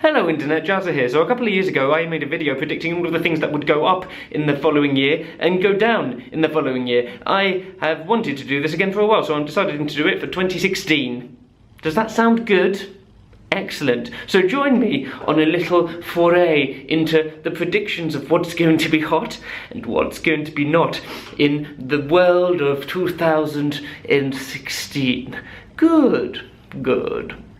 Hello Internet, Jazza here. So a couple of years ago I made a video predicting all of the things that would go up in the following year and go down in the following year. I have wanted to do this again for a while, so I'm deciding to do it for 2016. Does that sound good? Excellent. So join me on a little foray into the predictions of what's going to be hot and what's going to be not in the world of 2016. Good.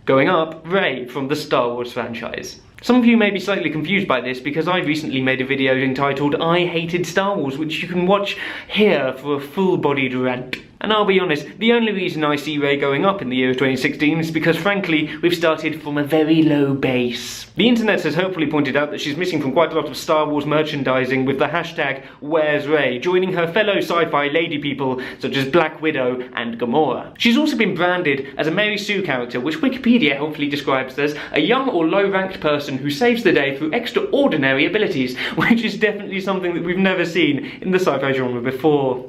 Going up, Rey from the Star Wars franchise. Some of you may be slightly confused by this because I recently made a video entitled I Hated Star Wars, which you can watch here for a full-bodied rant. And I'll be honest, the only reason I see Rey going up in the year of 2016 is because, frankly, we've started from a very low base. The internet has hopefully pointed out that she's missing from quite a lot of Star Wars merchandising with the hashtag Where's Rey, joining her fellow sci-fi lady people such as Black Widow and Gamora. She's also been branded as a Mary Sue character, which Wikipedia helpfully describes as a young or low-ranked person who saves the day through extraordinary abilities, which is definitely something that we've never seen in the sci-fi genre before.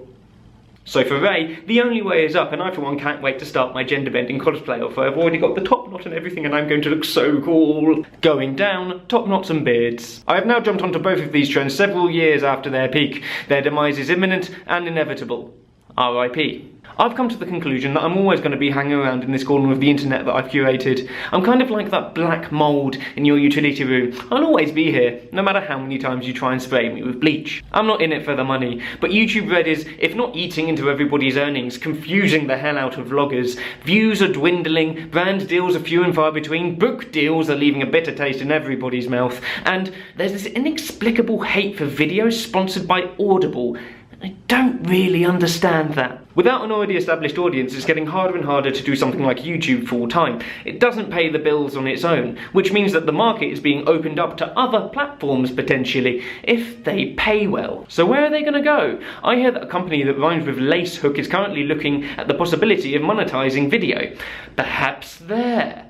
So for Rey, the only way is up, and I for one can't wait to start my gender bending cosplay off. I've already got the top knot and everything and I'm going to look so cool. Going down, top knots and beards. I have now jumped onto both of these trends several years after their peak. Their demise is imminent and inevitable. R.I.P. I've come to the conclusion that I'm always going to be hanging around in this corner of the internet that I've curated. I'm kind of like that black mould in your utility room. I'll always be here, no matter how many times you try and spray me with bleach. I'm not in it for the money, but YouTube Red is, if not eating into everybody's earnings, confusing the hell out of vloggers. Views are dwindling, brand deals are few and far between, book deals are leaving a bitter taste in everybody's mouth, and there's this inexplicable hate for videos sponsored by Audible. I don't really understand that. Without an already established audience, it's getting harder and harder to do something like YouTube full time. It doesn't pay the bills on its own, which means that the market is being opened up to other platforms potentially, if they pay well. So where are they going to go? I hear that a company that rhymes with Lacehook is currently looking at the possibility of monetizing video. Perhaps there.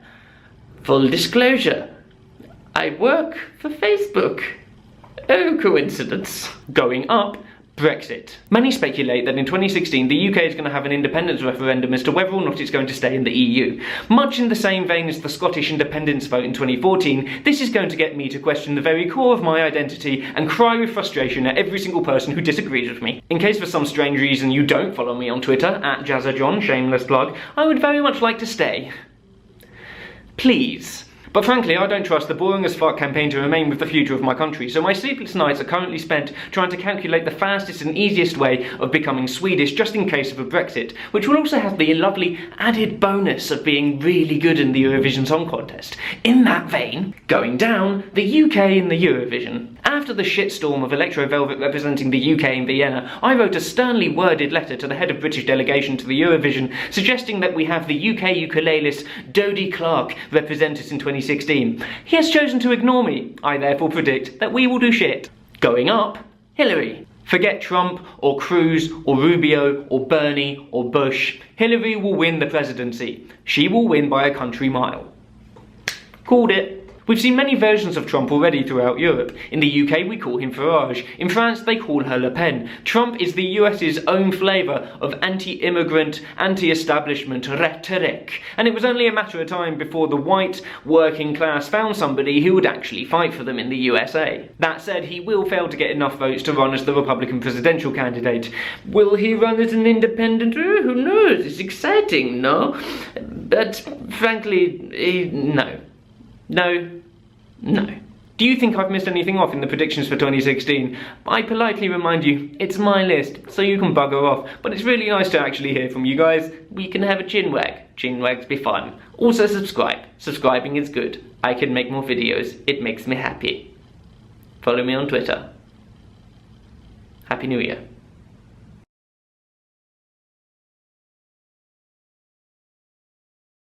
Full disclosure, I work for Facebook. Oh, coincidence. Going up, Brexit. Many speculate that in 2016 the UK is going to have an independence referendum as to whether or not it's going to stay in the EU. Much in the same vein as the Scottish independence vote in 2014, this is going to get me to question the very core of my identity and cry with frustration at every single person who disagrees with me. In case for some strange reason you don't follow me on Twitter, @JazzaJohn, shameless plug, I would very much like to stay. Please. But frankly, I don't trust the boring as fuck campaign to remain with the future of my country, so my sleepless nights are currently spent trying to calculate the fastest and easiest way of becoming Swedish just in case of a Brexit, which will also have the lovely added bonus of being really good in the Eurovision Song Contest. In that vein, going down, the UK in the Eurovision. After the shitstorm of Electro Velvet representing the UK in Vienna, I wrote a sternly worded letter to the head of British delegation to the Eurovision, suggesting that we have the UK ukulelist Dodie Clark represent us in 2016. He has chosen to ignore me. I therefore predict that we will do shit. Going up, Hillary. Forget Trump, or Cruz, or Rubio, or Bernie, or Bush. Hillary will win the presidency. She will win by a country mile. Called it. We've seen many versions of Trump already throughout Europe. In the UK we call him Farage. In France they call her Le Pen. Trump is the US's own flavour of anti-immigrant, anti-establishment rhetoric. And it was only a matter of time before the white working class found somebody who would actually fight for them in the USA. That said, he will fail to get enough votes to run as the Republican presidential candidate. Will he run as an independent? Oh, who knows? It's exciting, no? But frankly, no. No. Do you think I've missed anything off in the predictions for 2016? I politely remind you, it's my list, so you can bugger off. But it's really nice to actually hear from you guys. We can have a chin wag. Chin wags be fun. Also subscribe. Subscribing is good. I can make more videos. It makes me happy. Follow me on Twitter. Happy New Year.